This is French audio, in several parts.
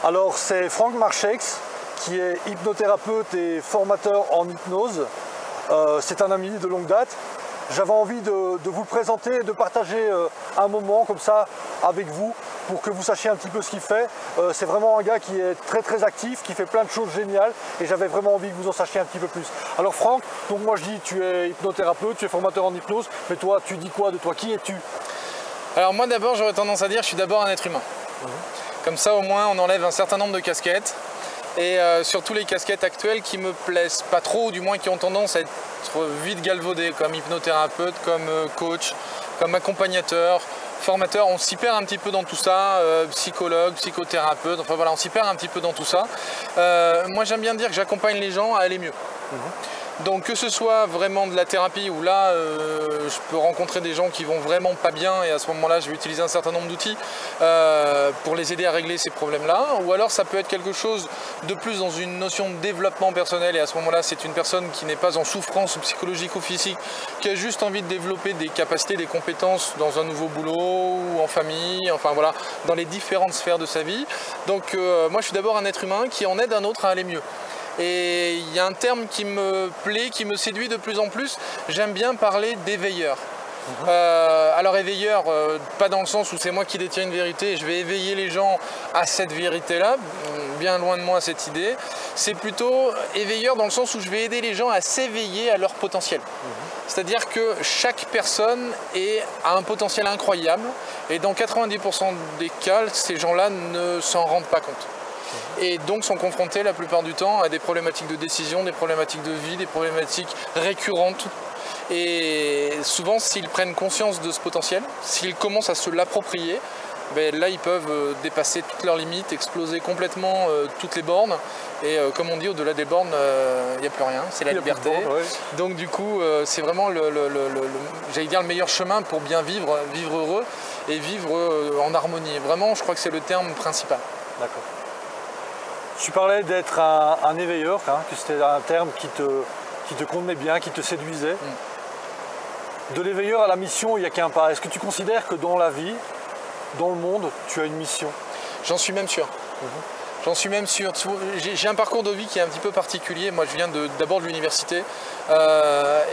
Alors c'est Franck Marchex qui est hypnothérapeute et formateur en hypnose. C'est un ami de longue date. J'avais envie de vous le présenter et de partager un moment comme ça avec vous pour que vous sachiez un petit peu ce qu'il fait. C'est vraiment un gars qui est très actif, qui fait plein de choses géniales et j'avais vraiment envie que vous en sachiez un petit peu plus. Alors Franck, donc moi je dis tu es hypnothérapeute, tu es formateur en hypnose, mais toi tu dis quoi de toi? Qui es-tu? Alors moi d'abord j'aurais tendance à dire je suis d'abord un être humain. Comme ça au moins on enlève un certain nombre de casquettes. Et surtout les casquettes actuelles qui me plaisent pas trop, ou du moins qui ont tendance à être vite galvaudées, comme hypnothérapeute, comme coach, comme accompagnateur, formateur. On s'y perd un petit peu dans tout ça, psychologue, psychothérapeute, enfin voilà, on s'y perd un petit peu dans tout ça. Moi j'aime bien dire que j'accompagne les gens à aller mieux. Donc que ce soit vraiment de la thérapie où là je peux rencontrer des gens qui vont vraiment pas bien et à ce moment-là je vais utiliser un certain nombre d'outils pour les aider à régler ces problèmes-là, ou alors ça peut être quelque chose de plus dans une notion de développement personnel et à ce moment-là c'est une personne qui n'est pas en souffrance psychologique ou physique, qui a juste envie de développer des capacités, des compétences dans un nouveau boulot ou en famille, enfin voilà, dans les différentes sphères de sa vie. Donc moi je suis d'abord un être humain qui en aide un autre à aller mieux. Et il y a un terme qui me plaît, qui me séduit de plus en plus, j'aime bien parler d'éveilleur. Alors éveilleur, pas dans le sens où c'est moi qui détiens une vérité et je vais éveiller les gens à cette vérité-là, bien loin de moi cette idée. C'est plutôt éveilleur dans le sens où je vais aider les gens à s'éveiller à leur potentiel. C'est-à-dire que chaque personne a un potentiel incroyable et dans 90% des cas, ces gens-là ne s'en rendent pas compte. Et donc sont confrontés la plupart du temps à des problématiques de décision, des problématiques de vie, des problématiques récurrentes. Et souvent, s'ils prennent conscience de ce potentiel, s'ils commencent à se l'approprier, ben là, ils peuvent dépasser toutes leurs limites, exploser complètement toutes les bornes. Et comme on dit, au-delà des bornes, il n'y a plus rien, c'est la liberté. Bornes, ouais. Donc du coup, c'est vraiment j'allais dire le meilleur chemin pour bien vivre, vivre heureux et vivre en harmonie. Vraiment, je crois que c'est le terme principal. D'accord. Tu parlais d'être un éveilleur, hein, que c'était un terme qui te convenait bien, qui te séduisait. De l'éveilleur à la mission, il n'y a qu'un pas. Est-ce que tu considères que dans la vie, dans le monde, tu as une mission? J'en suis même sûr. J'en suis même sûr. J'ai un parcours de vie qui est un petit peu particulier. Moi, je viens d'abord de l'université.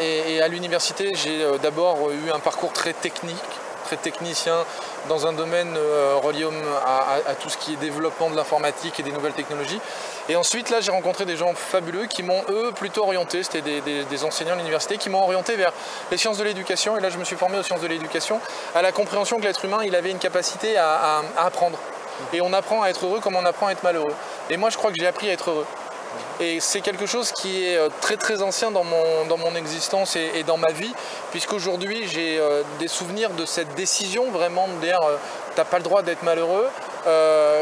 Et à l'université, j'ai d'abord eu un parcours très technique, très technicien dans un domaine relié à tout ce qui est développement de l'informatique et des nouvelles technologies. Et ensuite, là, j'ai rencontré des gens fabuleux qui m'ont, eux, plutôt orienté. C'était des enseignants de l'université qui m'ont orienté vers les sciences de l'éducation. Et là, je me suis formé aux sciences de l'éducation, à la compréhension que l'être humain, il avait une capacité à apprendre. Et on apprend à être heureux comme on apprend à être malheureux. Et moi, je crois que j'ai appris à être heureux. Et c'est quelque chose qui est très ancien dans mon existence et dans ma vie, puisqu'aujourd'hui j'ai des souvenirs de cette décision vraiment de dire t'as pas le droit d'être malheureux.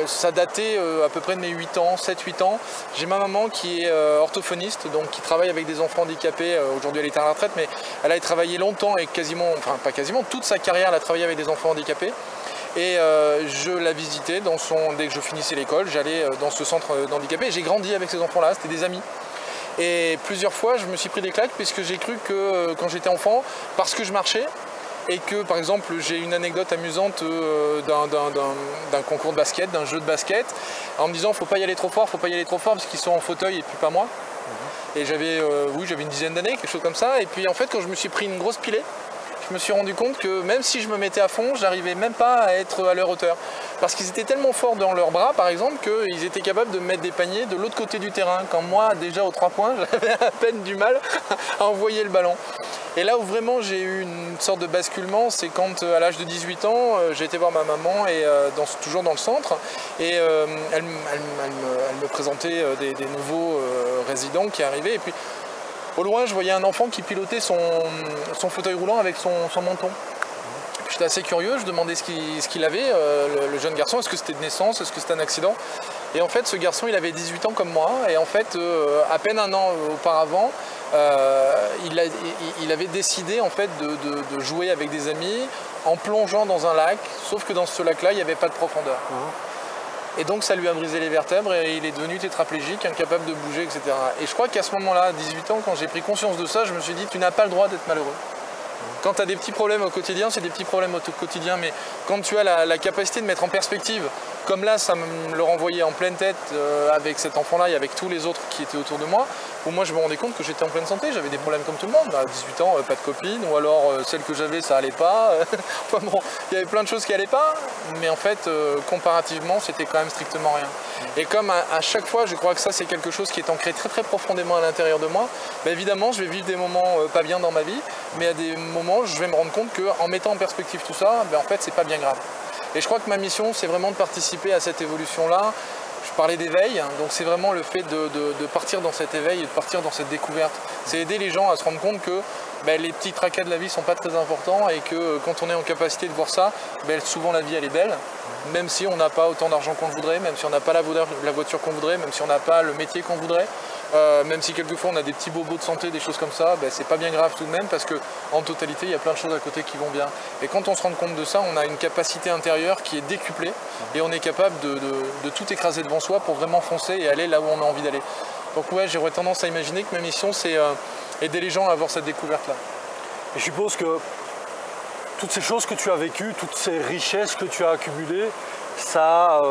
Ça datait à peu près de mes 8 ans, 7-8 ans. J'ai ma maman qui est orthophoniste, donc qui travaille avec des enfants handicapés. Aujourd'hui elle est à la retraite, mais elle a travaillé longtemps et quasiment, enfin pas quasiment, toute sa carrière elle a travaillé avec des enfants handicapés. Et je la visitais dès que je finissais l'école, j'allais dans ce centre d'handicapés. J'ai grandi avec ces enfants-là, c'était des amis. Et plusieurs fois, je me suis pris des claques puisque j'ai cru que quand j'étais enfant, parce que je marchais, et que par exemple, j'ai une anecdote amusante d'un concours de basket, d'un jeu de basket, en me disant faut pas y aller trop fort parce qu'ils sont en fauteuil et puis pas moi. Et j'avais une dizaine d'années, quelque chose comme ça. Et puis en fait, quand je me suis pris une grosse pilée, je me suis rendu compte que même si je me mettais à fond, j'arrivais même pas à être à leur hauteur. Parce qu'ils étaient tellement forts dans leurs bras, par exemple, qu'ils étaient capables de mettre des paniers de l'autre côté du terrain. Quand moi, déjà aux 3 points, j'avais à peine du mal à envoyer le ballon. Et là où vraiment j'ai eu une sorte de basculement, c'est quand à l'âge de 18 ans, j'ai été voir ma maman, et, toujours dans le centre, et elle me présentait des nouveaux résidents qui arrivaient. Et puis, au loin, je voyais un enfant qui pilotait son fauteuil roulant avec son menton. J'étais assez curieux, je demandais ce qu'il avait, le jeune garçon, est-ce que c'était de naissance, est-ce que c'était un accident? Et en fait, ce garçon, il avait 18 ans comme moi, et en fait, à peine un an auparavant, il avait décidé en fait de jouer avec des amis en plongeant dans un lac, sauf que dans ce lac-là, il n'y avait pas de profondeur. Et donc ça lui a brisé les vertèbres et il est devenu tétraplégique, incapable de bouger, etc. Et je crois qu'à ce moment-là, à 18 ans, quand j'ai pris conscience de ça, je me suis dit, tu n'as pas le droit d'être malheureux. Quand tu as des petits problèmes au quotidien, c'est des petits problèmes au quotidien, mais quand tu as la capacité de mettre en perspective comme là ça me le renvoyait en pleine tête avec cet enfant-là et avec tous les autres qui étaient autour de moi, où moi je me rendais compte que j'étais en pleine santé, j'avais des problèmes comme tout le monde, à 18 ans pas de copine, ou alors celle que j'avais ça allait pas, enfin bon, il y avait plein de choses qui allaient pas, mais en fait comparativement c'était quand même strictement rien. Et comme à chaque fois je crois que ça c'est quelque chose qui est ancré très très profondément à l'intérieur de moi, bah, évidemment je vais vivre des moments pas bien dans ma vie, mais à des moments je vais me rendre compte qu'en mettant en perspective tout ça, bah, en fait c'est pas bien grave. Et je crois que ma mission, c'est vraiment de participer à cette évolution-là. Je parlais d'éveil, donc c'est vraiment le fait de partir dans cet éveil et de partir dans cette découverte. C'est aider les gens à se rendre compte que les petits tracas de la vie ne sont pas très importants et que quand on est en capacité de voir ça, souvent la vie elle est belle, même si on n'a pas autant d'argent qu'on voudrait, même si on n'a pas la voiture qu'on voudrait, même si on n'a pas le métier qu'on voudrait, même si quelquefois on a des petits bobos de santé, des choses comme ça, c'est pas bien grave tout de même parce qu'en totalité il y a plein de choses à côté qui vont bien. Et quand on se rend compte de ça, on a une capacité intérieure qui est décuplée et on est capable de tout écraser devant soi pour vraiment foncer et aller là où on a envie d'aller. Donc ouais, j'aurais tendance à imaginer que ma mission c'est aider les gens à avoir cette découverte-là. Et je suppose que toutes ces choses que tu as vécues, toutes ces richesses que tu as accumulées, ça a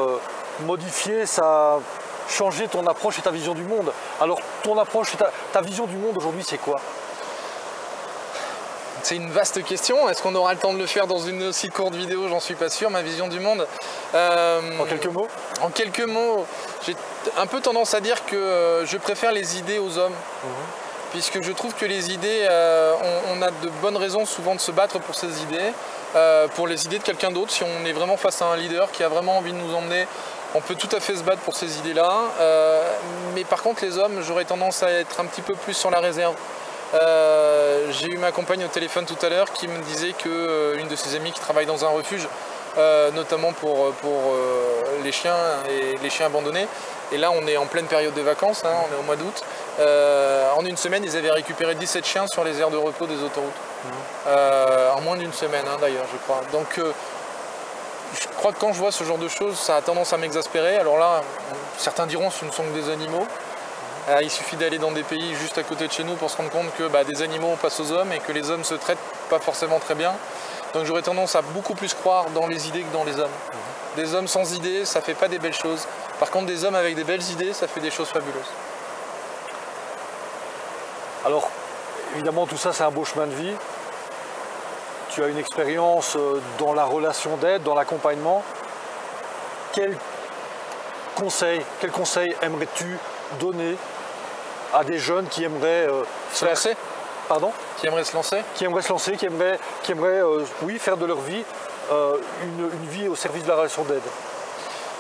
modifié, ça a changé ton approche et ta vision du monde. Alors ton approche et ta vision du monde aujourd'hui, c'est quoi? C'est une vaste question. Est-ce qu'on aura le temps de le faire dans une aussi courte vidéo? J'en suis pas sûr. Ma vision du monde. En quelques mots? En quelques mots, j'ai un peu tendance à dire que je préfère les idées aux hommes. Puisque je trouve que les idées, on a de bonnes raisons souvent de se battre pour ces idées, pour les idées de quelqu'un d'autre. Si on est vraiment face à un leader qui a vraiment envie de nous emmener, on peut tout à fait se battre pour ces idées-là. Mais par contre, les hommes, j'aurais tendance à être un petit peu plus sur la réserve. J'ai eu ma compagne au téléphone tout à l'heure qui me disait qu'une de ses amies qui travaille dans un refuge, notamment pour les chiens et les chiens abandonnés. Et là, on est en pleine période de vacances, on est au mois d'août. En une semaine, ils avaient récupéré 17 chiens sur les aires de repos des autoroutes. En moins d'une semaine, d'ailleurs, je crois. Donc, je crois que quand je vois ce genre de choses, ça a tendance à m'exaspérer. Alors là, certains diront ce ne sont que des animaux. Il suffit d'aller dans des pays juste à côté de chez nous pour se rendre compte que des animaux passent aux hommes et que les hommes se traitent pas forcément très bien. Donc j'aurais tendance à beaucoup plus croire dans les idées que dans les hommes. Des hommes sans idées, ça fait pas des belles choses. Par contre, des hommes avec des belles idées, ça fait des choses fabuleuses. Alors, évidemment, tout ça, c'est un beau chemin de vie. Tu as une expérience dans la relation d'aide, dans l'accompagnement. Quel conseil aimerais-tu donner à des jeunes qui aimeraient se lancer? Pardon? Qui aimeraient se lancer? Qui aimeraient se lancer, qui aimeraient oui, faire de leur vie une vie au service de la relation d'aide.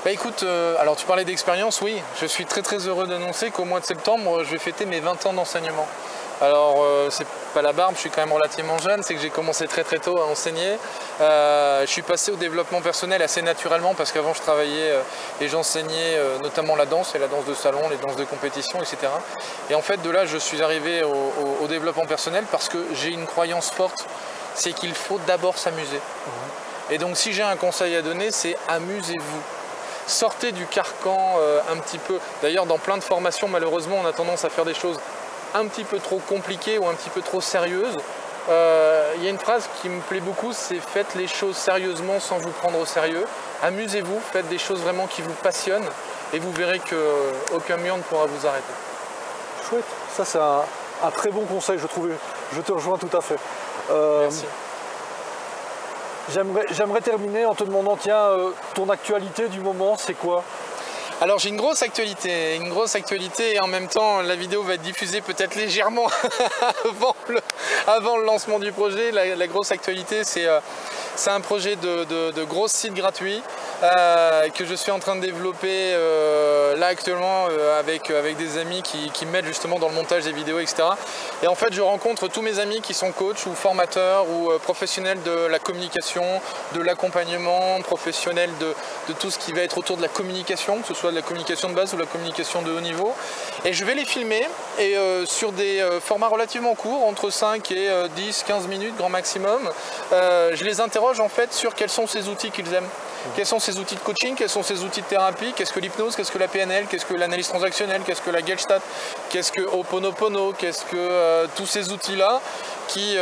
Écoute, alors tu parlais d'expérience, oui. Je suis très très heureux d'annoncer qu'au mois de septembre, je vais fêter mes 20 ans d'enseignement. Alors, c'est pas la barbe, je suis quand même relativement jeune, c'est que j'ai commencé très très tôt à enseigner. Je suis passé au développement personnel assez naturellement parce qu'avant je travaillais et j'enseignais notamment la danse et la danse de salon, les danses de compétition, etc. Et en fait, de là, je suis arrivé au développement personnel parce que j'ai une croyance forte, c'est qu'il faut d'abord s'amuser. Et donc, si j'ai un conseil à donner, c'est amusez-vous. Sortez du carcan un petit peu. D'ailleurs, dans plein de formations, malheureusement, on a tendance à faire des choses un petit peu trop compliquées ou un petit peu trop sérieuses. Il y a une phrase qui me plaît beaucoup, c'est « Faites les choses sérieusement sans vous prendre au sérieux. Amusez-vous, faites des choses vraiment qui vous passionnent et vous verrez qu'aucun mur ne pourra vous arrêter. » Chouette, ça c'est un très bon conseil, je trouve. Je te rejoins tout à fait. Merci. J'aimerais terminer en te demandant, tiens, ton actualité du moment, c'est quoi? Alors j'ai une grosse actualité et en même temps la vidéo va être diffusée peut-être légèrement avant le lancement du projet. La grosse actualité c'est un projet de gros site gratuit que je suis en train de développer là actuellement avec des amis qui m'aident justement dans le montage des vidéos, etc. Et en fait je rencontre tous mes amis qui sont coachs ou formateurs ou professionnels de la communication, de l'accompagnement, professionnels de tout ce qui va être autour de la communication, que ce soit de la communication de base ou de la communication de haut niveau. Et je vais les filmer et sur des formats relativement courts, entre 5 et 10-15 minutes grand maximum. Je les interroge en fait sur quels sont ces outils qu'ils aiment. Quels sont ces outils de coaching, quels sont ces outils de thérapie, qu'est-ce que l'hypnose, qu'est-ce que la PNL, qu'est-ce que l'analyse transactionnelle, qu'est-ce que la Gestalt, qu'est-ce que Ho'oponopono, qu'est-ce que tous ces outils-là qui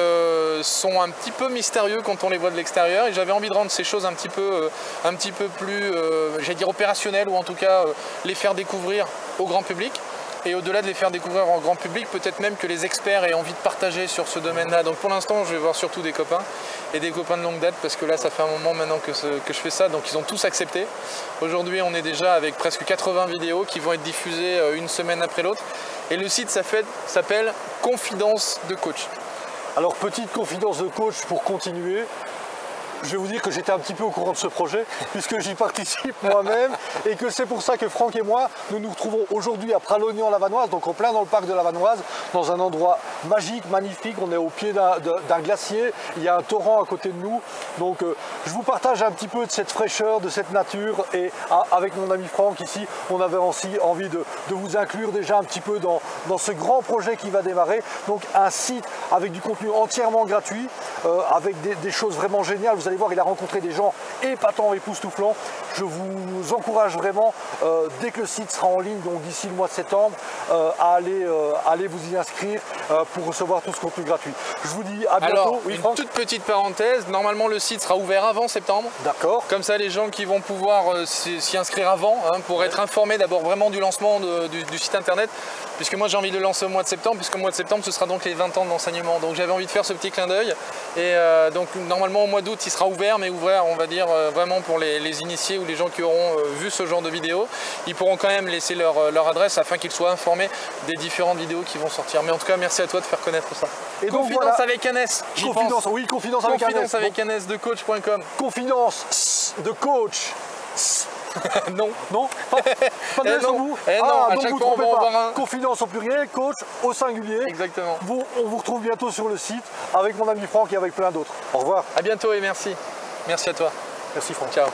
sont un petit peu mystérieux quand on les voit de l'extérieur, et j'avais envie de rendre ces choses un petit peu plus, j'allais dire opérationnelles, ou en tout cas les faire découvrir au grand public. Et au-delà de les faire découvrir au grand public, peut-être même que les experts aient envie de partager sur ce domaine-là. Donc pour l'instant, je vais voir surtout des copains, et des copains de longue date, parce que là, ça fait un moment maintenant que je fais ça, donc ils ont tous accepté. Aujourd'hui, on est déjà avec presque 80 vidéos qui vont être diffusées une semaine après l'autre. Et le site s'appelle Confidence de coach. Alors, petite confidence de coach pour continuer. Je vais vous dire que j'étais un petit peu au courant de ce projet puisque j'y participe moi-même et que c'est pour ça que Franck et moi, nous nous retrouvons aujourd'hui à Pralognan-la-Vanoise, donc en plein dans le parc de la Vanoise, dans un endroit magique, magnifique. On est au pied d'un glacier, il y a un torrent à côté de nous. Donc je vous partage un petit peu de cette fraîcheur, de cette nature, et avec mon ami Franck ici, on avait aussi envie de vous inclure déjà un petit peu dans ce grand projet qui va démarrer. Donc un site avec du contenu entièrement gratuit, avec des choses vraiment géniales. Vous allez voir, il a rencontré des gens épatants, époustouflants. Je vous encourage vraiment, dès que le site sera en ligne, donc d'ici le mois de septembre, à aller vous y inscrire pour recevoir tout ce contenu gratuit. Je vous dis à bientôt. Alors, oui, une Franck ? toute petite parenthèse, normalement le site sera ouvert avant septembre. D'accord. Comme ça, les gens qui vont pouvoir s'y inscrire avant, pour être informés d'abord vraiment du lancement du site internet, puisque moi j'ai envie de le lancer au mois de septembre, puisqu'au mois de septembre ce sera donc les 20 ans de l'enseignement. Donc j'avais envie de faire ce petit clin d'œil. Et donc normalement au mois d'août il sera ouvert, mais ouvert on va dire vraiment pour les initiés ou les gens qui auront vu ce genre de vidéos. Ils pourront quand même laisser leur adresse afin qu'ils soient informés des différentes vidéos qui vont sortir. Mais en tout cas, merci à toi de faire connaître ça. Et donc, Confidence voilà. avec un S, j'y Confidence, pense. oui, confidence avec un S. Confidence avec un S de coach.com. Confidence de coach. Non. Non, pas de S au non. bout. Non, à donc chaque vous fois, on trompez va en pas. voir un. Confidence au pluriel, coach au singulier. Exactement. On vous retrouve bientôt sur le site avec mon ami Franck et avec plein d'autres. Au revoir. À bientôt et merci. Merci à toi. Merci Franck. Ciao.